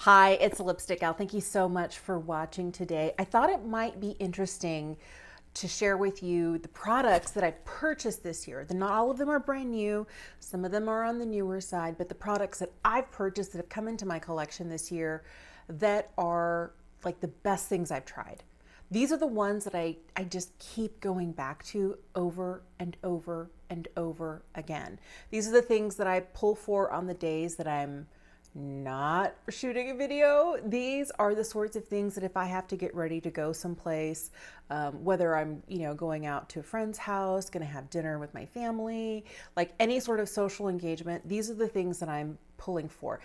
Hi, it's Lipstick Gal. Thank you so much for watching today. I thought it might be interesting to share with you the products that I've purchased this year. Not all of them are brand new. Some of them are on the newer side, but the products that I've purchased that have come into my collection this year that are like the best things I've tried. These are the ones that I just keep going back to over and over and over again. These are the things that I pull for on the days that I'm not shooting a video. These are the sorts of things that if I have to get ready to go someplace, whether I'm, going out to a friend's house, going to have dinner with my family, like any sort of social engagement, these are the things that I'm pulling for.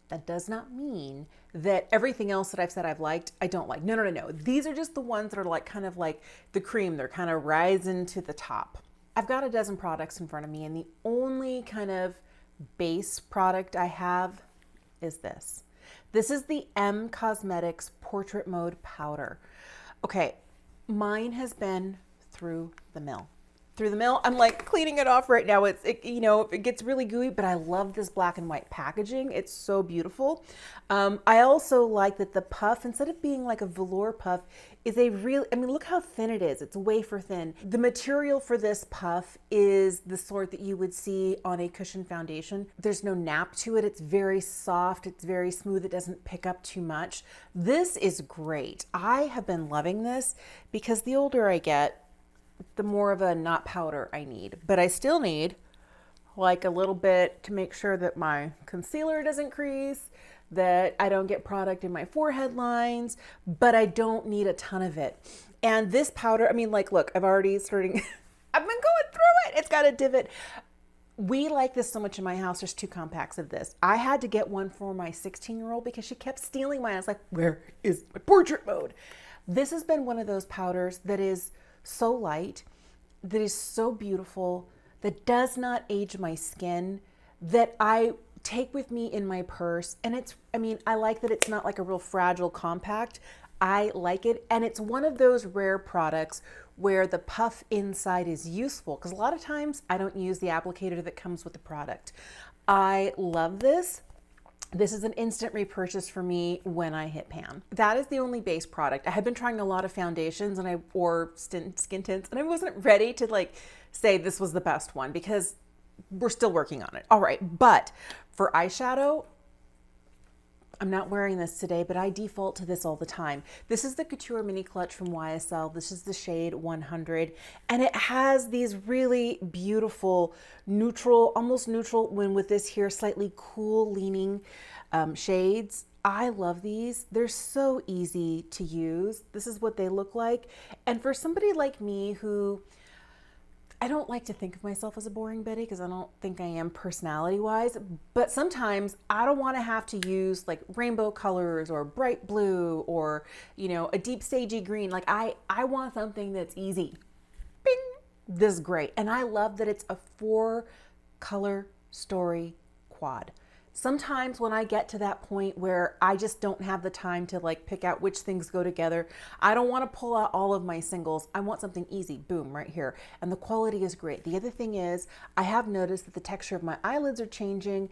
That does not mean that everything else that I've said I've liked, I don't like. No. These are just the ones that are like kind of like the cream. They're kind of rising to the top. I've got a dozen products in front of me, and the only kind of base product I have is this. This is the M Cosmetics Portrait Mode Powder. Okay, mine has been through the mill. I'm like cleaning it off right now. It gets really gooey, but I love this black and white packaging. It's so beautiful. I also like that the puff, instead of being like a velour puff, is look how thin it is. It's wafer thin. The material for this puff is the sort that you would see on a cushion foundation. There's no nap to it. It's very soft. It's very smooth. It doesn't pick up too much. This is great. I have been loving this because the older I get, the more of a not powder I need, but I still need like a little bit to make sure that my concealer doesn't crease, that I don't get product in my forehead lines, but I don't need a ton of it. And this powder, look, I've already starting, I've been going through it. It's got a divot. We like this so much in my house. There's 2 compacts of this. I had to get one for my 16-year-old because she kept stealing mine. I was like, where is my portrait mode? This has been one of those powders that is so light, that is so beautiful, that does not age my skin, that I take with me in my purse. And I like that it's not like a real fragile compact. I like it. And it's one of those rare products where the puff inside is useful, because a lot of times I don't use the applicator that comes with the product. I love this. This is an instant repurchase for me when I hit pan. That is the only base product. I had been trying a lot of foundations or skin tints, and I wasn't ready to say this was the best one because we're still working on it. All right, but for eyeshadow, I'm not wearing this today, but I default to this all the time. This is the Couture Mini Clutch from YSL. This is the shade 100, and it has these really beautiful neutral, almost neutral, when with this here slightly cool leaning shades. I love these. They're so easy to use. This is what they look like. And for somebody like me who, I don't like to think of myself as a boring Betty because I don't think I am personality-wise, but sometimes I don't want to have to use like rainbow colors or bright blue or, a deep sagey green. Like I want something that's easy. Bing! This is great. And I love that it's a 4-color story quad. Sometimes when I get to that point where I just don't have the time to pick out which things go together, I don't want to pull out all of my singles. I want something easy, boom, right here. And the quality is great. The other thing is I have noticed that the texture of my eyelids are changing,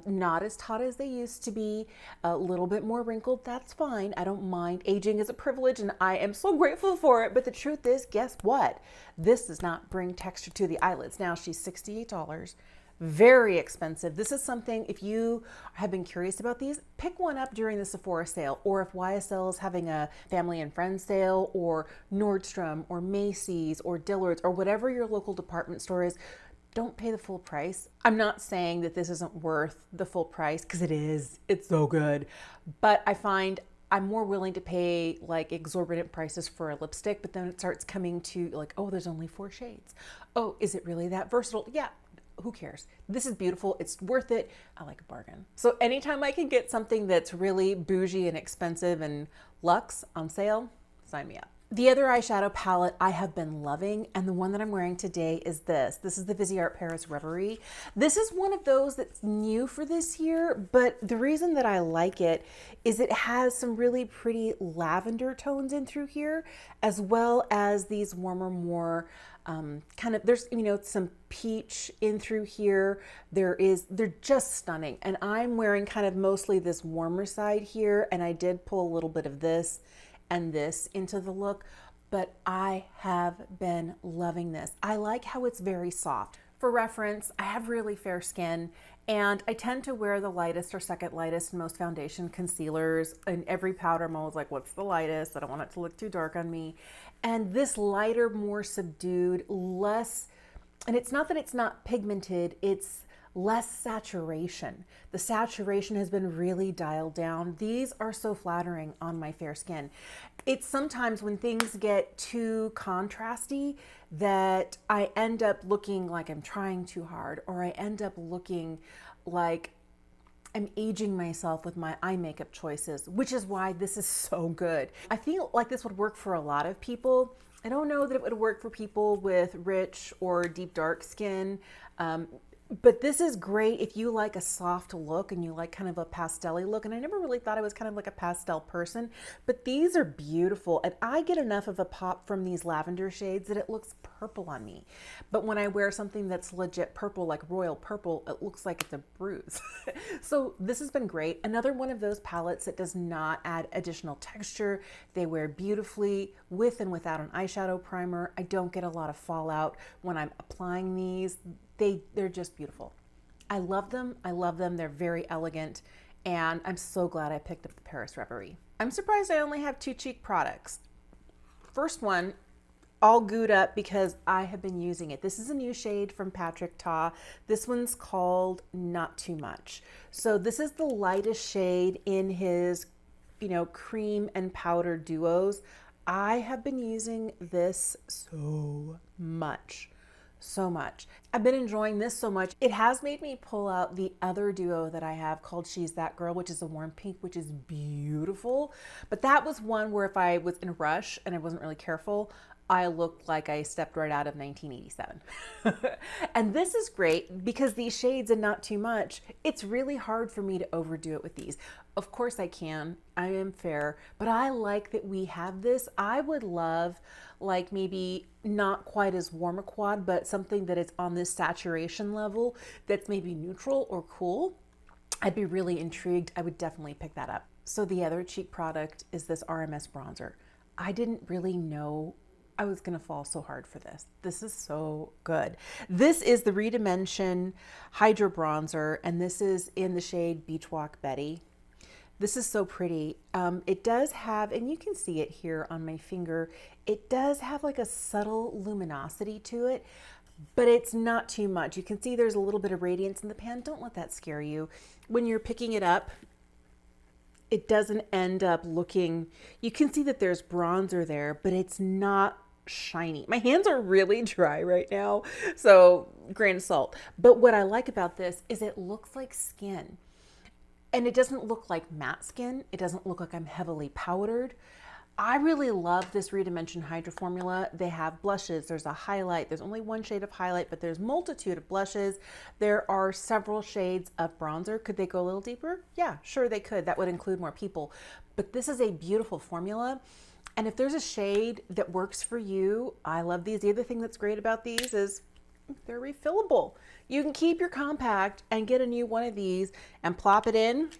not as taut as they used to be, a little bit more wrinkled. That's fine. I don't mind. Aging is a privilege and I am so grateful for it. But the truth is, guess what? This does not bring texture to the eyelids. Now she's $68. Very expensive. This is something, if you have been curious about these, pick one up during the Sephora sale, or if YSL is having a family and friends sale, or Nordstrom, or Macy's, or Dillard's, or whatever your local department store is. Don't pay the full price. I'm not saying that this isn't worth the full price, because it is. It's so good. But I find I'm more willing to pay exorbitant prices for a lipstick, but then it starts coming to oh, there's only 4 shades. Oh, is it really that versatile? Yeah. Who cares? This is beautiful. It's worth it. I like a bargain. So anytime I can get something that's really bougie and expensive and luxe on sale, sign me up. The other eyeshadow palette I have been loving, and the one that I'm wearing today is this. This is the Viseart Paris Reverie. This is one of those that's new for this year, but the reason that I like it is it has some really pretty lavender tones in through here, as well as these warmer, more kind of, there's, you know, some peach in through here. They're just stunning. And I'm wearing kind of mostly this warmer side here, and I did pull a little bit of this and this into the look, but I have been loving this. I like how it's very soft. For reference, I have really fair skin, and I tend to wear the lightest or second lightest in most foundation concealers. And every powder, I'm always like, what's the lightest? I don't want it to look too dark on me. And this lighter, more subdued, less, and it's not that it's not pigmented, it's less saturation. The saturation has been really dialed down. These are so flattering on my fair skin. It's sometimes when things get too contrasty that I end up looking like I'm trying too hard, or I end up looking like I'm aging myself with my eye makeup choices, which is why this is so good. I feel like this would work for a lot of people. I don't know that it would work for people with rich or deep dark skin. But this is great if you like a soft look and you like kind of a pastel-y look. And I never really thought I was kind of like a pastel person, but these are beautiful. And I get enough of a pop from these lavender shades that it looks purple on me. But when I wear something that's legit purple, like royal purple, it looks like it's a bruise. So this has been great. Another one of those palettes that does not add additional texture. They wear beautifully with and without an eyeshadow primer. I don't get a lot of fallout when I'm applying these. They're just beautiful. I love them. I love them. They're very elegant, and I'm so glad I picked up the Paris Reverie. I'm surprised I only have 2 cheek products. First one, all gooed up because I have been using it. This is a new shade from Patrick Ta. This one's called Not Too Much. So this is the lightest shade in his, you know, cream and powder duos. I have been using this so much. So much. I've been enjoying this so much. It has made me pull out the other duo that I have called She's That Girl, which is a warm pink, which is beautiful. But that was one where if I was in a rush and I wasn't really careful, I looked like I stepped right out of 1987. And this is great because these shades and Not Too Much, it's really hard for me to overdo it with these. Of course I can, I am fair, but I like that we have this. I would love like maybe not quite as warm a quad, but something that is on this saturation level that's maybe neutral or cool. I'd be really intrigued. I would definitely pick that up. So the other cheek product is this RMS bronzer. I didn't really know I was gonna fall so hard for this. This is so good. This is the Redimension Hydro Bronzer, and this is in the shade Beach Walk Betty. This is so pretty. It does have, and you can see it here on my finger, it does have like a subtle luminosity to it, but it's not too much. You can see there's a little bit of radiance in the pan. Don't let that scare you. When you're picking it up, it doesn't end up looking, you can see that there's bronzer there, but it's not shiny. My hands are really dry right now, so grain of salt. But what I like about this is it looks like skin. And it doesn't look like matte skin. It doesn't look like I'm heavily powdered. I really love this Redimension Hydro formula. They have blushes, there's a highlight, there's only one shade of highlight, but there's multitude of blushes. There are several shades of bronzer. Could they go a little deeper? Yeah, sure they could. That would include more people. But this is a beautiful formula. And if there's a shade that works for you, I love these. The other thing that's great about these is they're refillable. You can keep your compact and get a new one of these and plop it in.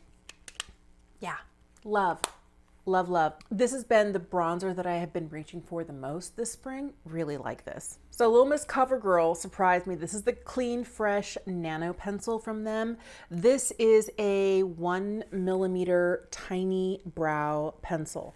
Yeah, love, love, love. This has been the bronzer that I have been reaching for the most this spring. Really like this. So Little Miss CoverGirl surprised me. This is the Clean Fresh Nano Pencil from them. This is a 1mm tiny brow pencil.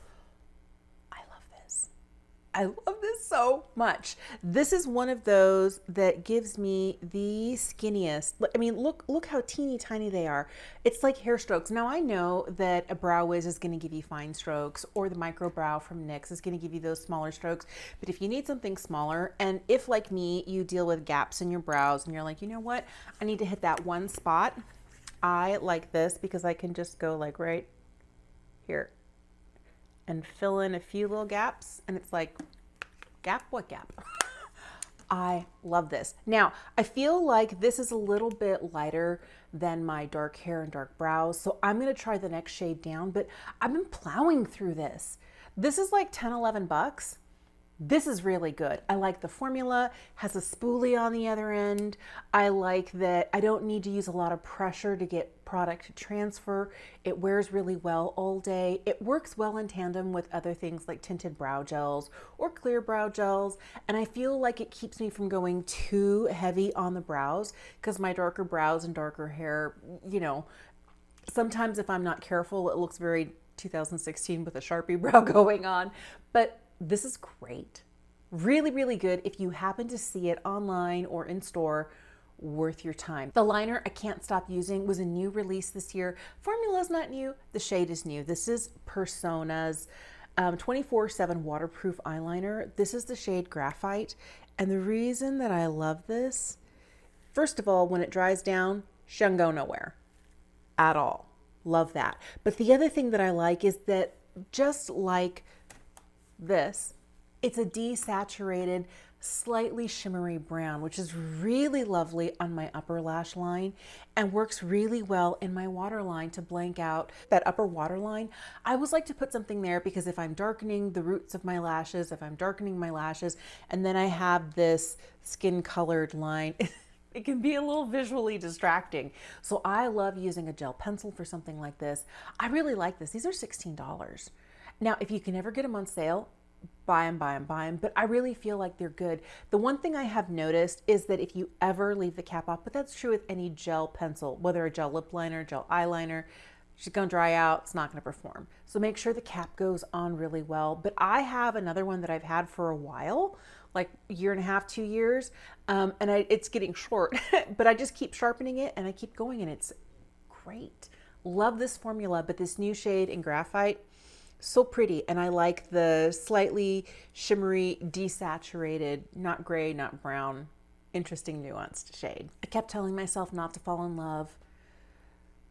I love this so much. This is one of those that gives me the skinniest. I mean, look how teeny tiny they are. It's like hair strokes. Now I know that a Brow Wiz is going to give you fine strokes, or the micro brow from NYX is going to give you those smaller strokes. But if you need something smaller, and if like me, you deal with gaps in your brows and you're like, you know what, I need to hit that one spot. I like this because I can just go like right here. and fill in a few little gaps. And it's like, gap? What gap? I love this. Now, I feel like this is a little bit lighter than my dark hair and dark brows, so I'm gonna try the next shade down, but I've been plowing through this. This is like 10, 11 bucks. This is really good. I like the formula, has a spoolie on the other end. I like that I don't need to use a lot of pressure to get product to transfer. It wears really well all day. It works well in tandem with other things like tinted brow gels or clear brow gels. And I feel like it keeps me from going too heavy on the brows because my darker brows and darker hair, you know, sometimes if I'm not careful, it looks very 2016 with a Sharpie brow going on. But this is great. Really, really good. If you happen to see it online or in store, worth your time. The liner I can't stop using was a new release this year. Formula is not new. The shade is new. This is Persona's 24/7 waterproof eyeliner. This is the shade Graphite. And the reason that I love this, first of all, when it dries down, she doesn't go nowhere at all. Love that. But the other thing that I like is that just like this, it's a desaturated, slightly shimmery brown, which is really lovely on my upper lash line and works really well in my waterline to blank out that upper waterline. I always like to put something there because if I'm darkening the roots of my lashes, if I'm darkening my lashes, and then I have this skin colored line, it can be a little visually distracting. So I love using a gel pencil for something like this. I really like this. These are $16. Now, if you can ever get them on sale, buy them, buy them, buy them. But I really feel like they're good. The one thing I have noticed is that if you ever leave the cap off, but that's true with any gel pencil, whether a gel lip liner, gel eyeliner, she's gonna dry out, it's not gonna perform. So make sure the cap goes on really well. But I have another one that I've had for a while, like a year and a half, 2 years, and it's getting short, but I just keep sharpening it and I keep going and it's great. Love this formula, but this new shade in Graphite, so pretty. And I like the slightly shimmery, desaturated, not gray, not brown, interesting nuanced shade. I kept telling myself not to fall in love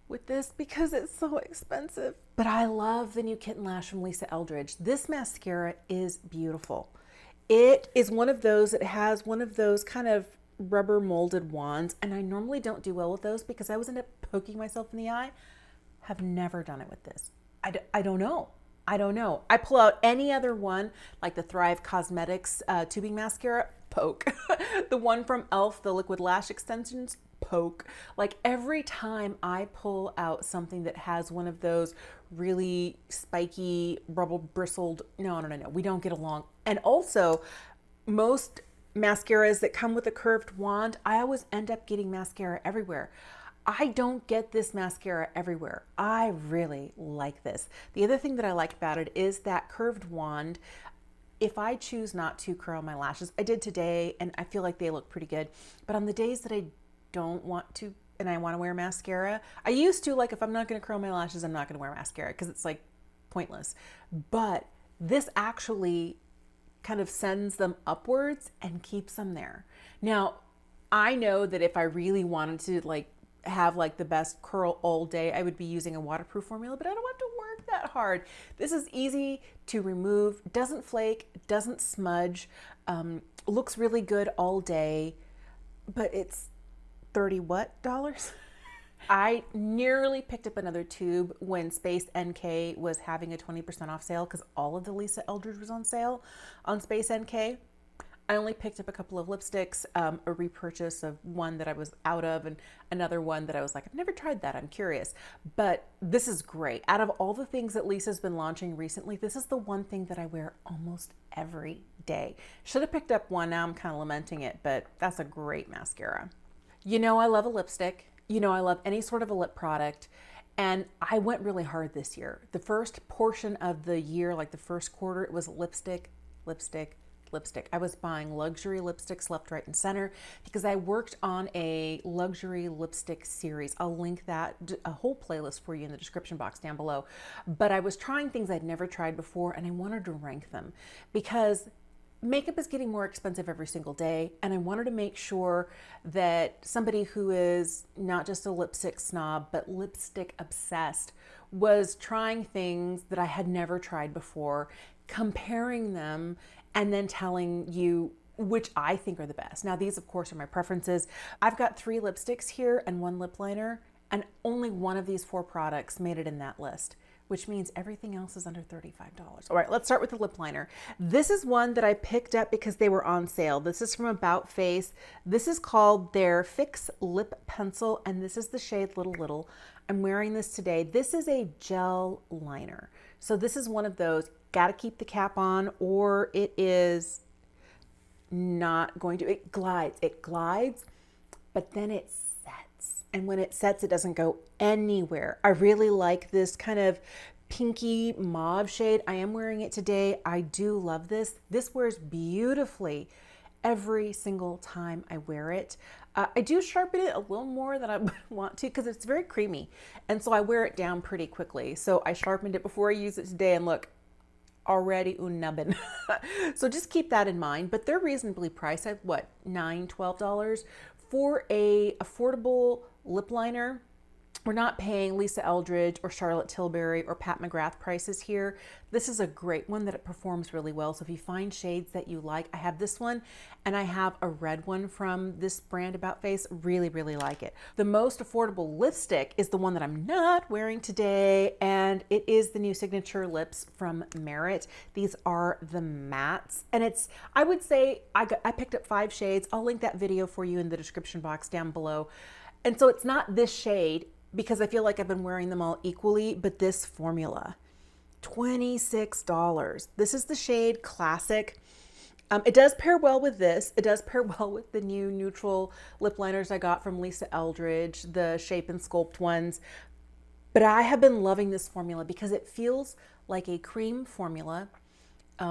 with this because it's so expensive. But I love the new Kitten Lash from Lisa Eldridge. This mascara is beautiful. It is one of those, it has one of those kind of rubber molded wands. And I normally don't do well with those because I always end up poking myself in the eye. Have never done it with this. I don't know. I don't know. I pull out any other one, like the Thrive Cosmetics tubing mascara, poke. The one from e.l.f., the liquid lash extensions, poke. Like every time I pull out something that has one of those really spiky, rubble bristled, no, we don't get along. And also, most mascaras that come with a curved wand, I always end up getting mascara everywhere. I don't get this mascara everywhere. I really like this. The other thing that I like about it is that curved wand. If I choose not to curl my lashes, I did today and I feel like they look pretty good. But on the days that I don't want to and I want to wear mascara, I used to, like if I'm not going to curl my lashes, I'm not going to wear mascara because it's like pointless. But this actually kind of sends them upwards and keeps them there. Now, I know that if I really wanted to like have like the best curl all day, I would be using a waterproof formula, but I don't have to work that hard. This is easy to remove, doesn't flake, doesn't smudge, looks really good all day, but it's 30 what dollars? I nearly picked up another tube when Space NK was having a 20% off sale because all of the Lisa Eldridge was on sale on Space NK. I only picked up a couple of lipsticks, a repurchase of one that I was out of and another one that I was like, I've never tried that, I'm curious. But this is great. Out of all the things that Lisa's been launching recently, this is the one thing that I wear almost every day. Should have picked up one, now I'm kind of lamenting it, but that's a great mascara. You know I love a lipstick. You know I love any sort of a lip product. And I went really hard this year. The first portion of the year, like the first quarter, it was lipstick, lipstick, lipstick. I was buying luxury lipsticks left, right, and center because I worked on a luxury lipstick series. I'll link that, a whole playlist for you in the description box down below. But I was trying things I'd never tried before and I wanted to rank them because makeup is getting more expensive every single day, and I wanted to make sure that somebody who is not just a lipstick snob, but lipstick obsessed, was trying things that I had never tried before, comparing them, and then telling you which I think are the best. Now, these, of course, are my preferences. I've got 3 lipsticks here and 1 lip liner, and only one of these 4 products made it in that list, which means everything else is under $35. All right, let's start with the lip liner. This is one that I picked up because they were on sale. This is from About Face. This is called their Fix Lip Pencil, and this is the shade Little Little. I'm wearing this today. This is a gel liner. So this is one of those, gotta keep the cap on or it is not going to, it glides, but then it sets. And when it sets, it doesn't go anywhere. I really like this kind of pinky mauve shade. I am wearing it today. I do love this. This wears beautifully every single time I wear it. I do sharpen it a little more than I want to because it's very creamy. And so I wear it down pretty quickly. So I sharpened it before I use it today, and look, already unnubbin. So just keep that in mind, but they're reasonably priced at what, $9, $12 for a affordable lip liner. We're not paying Lisa Eldridge or Charlotte Tilbury or Pat McGrath prices here. This is a great one that it performs really well. So if you find shades that you like, I have this one and I have a red one from this brand About Face. Really, really like it. The most affordable lipstick is the one that I'm not wearing today, and it is the new Signature Lips from Merit. These are the mattes, and it's, I would say I picked up 5 shades. I'll link that video for you in the description box down below. And so it's not this shade, because I feel like I've been wearing them all equally, but this formula, $26. This is the shade Classic. It does pair well with this. It does pair well with the new neutral lip liners I got from Lisa Eldridge, the Shape and Sculpt ones. But I have been loving this formula because it feels like a cream formula.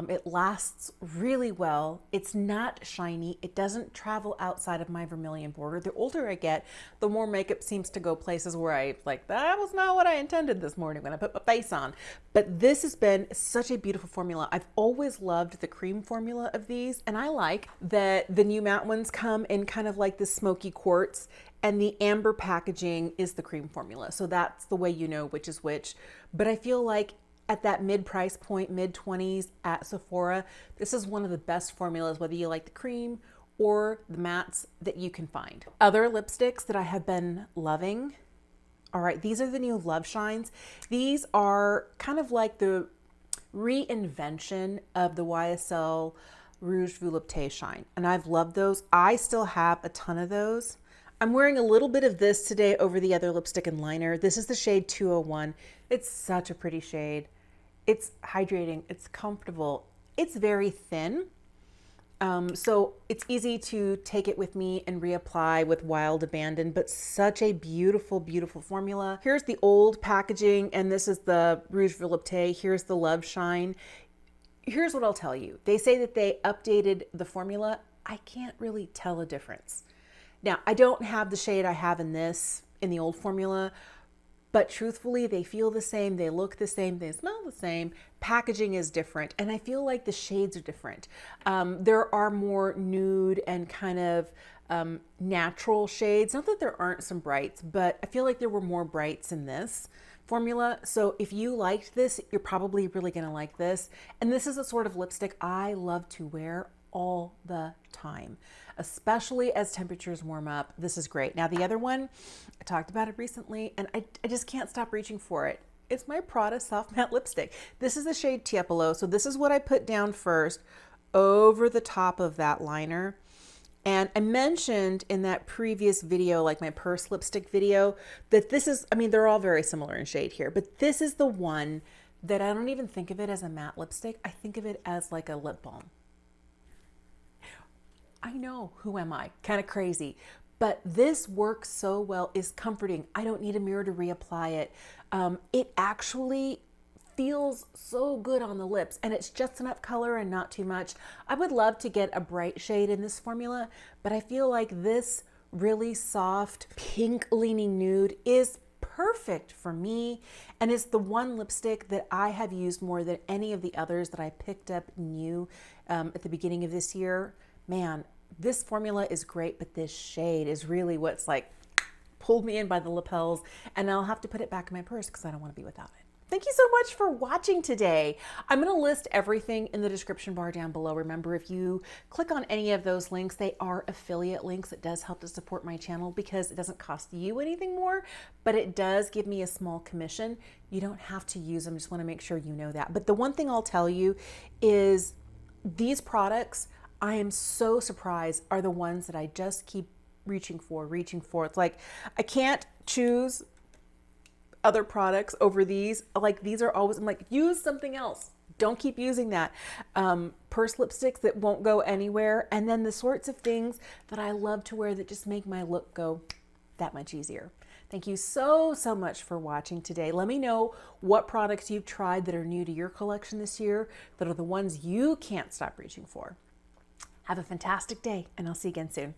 It lasts really well. It's not shiny. It doesn't travel outside of my vermilion border. The older I get, the more makeup seems to go places where I like, that was not what I intended this morning when I put my face on. But this has been such a beautiful formula. I've always loved the cream formula of these, and I like that the new matte ones come in kind of like the smoky quartz, and the amber packaging is the cream formula. So that's the way you know which is which. But I feel like at that mid price point, mid-20s at Sephora, this is one of the best formulas, whether you like the cream or the mattes, that you can find. Other lipsticks that I have been loving. All right, these are the new Love Shines. These are kind of like the reinvention of the YSL Rouge Volupté Shine, and I've loved those. I still have a ton of those. I'm wearing a little bit of this today over the other lipstick and liner. This is the shade 201. It's such a pretty shade. It's hydrating, it's comfortable, it's very thin. So it's easy to take it with me and reapply with Wild Abandon, but such a beautiful, beautiful formula. Here's the old packaging, and this is the Rouge Volupté. Here's the Love Shine. Here's what I'll tell you. They say that they updated the formula. I can't really tell a difference. Now, I don't have the shade I have in this, in the old formula, but truthfully, they feel the same, they look the same, they smell the same. Packaging is different, and I feel like the shades are different. There are more nude and kind of natural shades. Not that there aren't some brights, but I feel like there were more brights in this formula. So if you liked this, you're probably really gonna like this. And this is a sort of lipstick I love to wear all the time, especially as temperatures warm up. This is great. Now the other one, I talked about it recently, and I just can't stop reaching for it. It's my Prada Soft Matte Lipstick. This is the shade Tiepolo. So this is what I put down first over the top of that liner. And I mentioned in that previous video, like my purse lipstick video, that this is, I mean, they're all very similar in shade here, but this is the one that I don't even think of it as a matte lipstick. I think of it as like a lip balm. I know, who am I? Kind of crazy. But this works so well, is comforting. I don't need a mirror to reapply it. It actually feels so good on the lips, and it's just enough color and not too much. I would love to get a bright shade in this formula, but I feel like this really soft pink leaning nude is perfect for me. And it's the one lipstick that I have used more than any of the others that I picked up new at the beginning of this year. Man, this formula is great, but this shade is really what's like pulled me in by the lapels, and I'll have to put it back in my purse because I don't want to be without it. Thank you so much for watching today. I'm going to list everything in the description bar down below. Remember, if you click on any of those links, they are affiliate links. It does help to support my channel because it doesn't cost you anything more, but it does give me a small commission. You don't have to use them. Just want to make sure you know that. But the one thing I'll tell you is these products, I am so surprised, are the ones that I just keep reaching for. It's like I can't choose other products over these. Like these are always, I'm like, use something else. Don't keep using that. Purse lipsticks that won't go anywhere. And then the sorts of things that I love to wear that just make my look go that much easier. Thank you so much for watching today. Let me know what products you've tried that are new to your collection this year, that are the ones you can't stop reaching for. Have a fantastic day, and I'll see you again soon.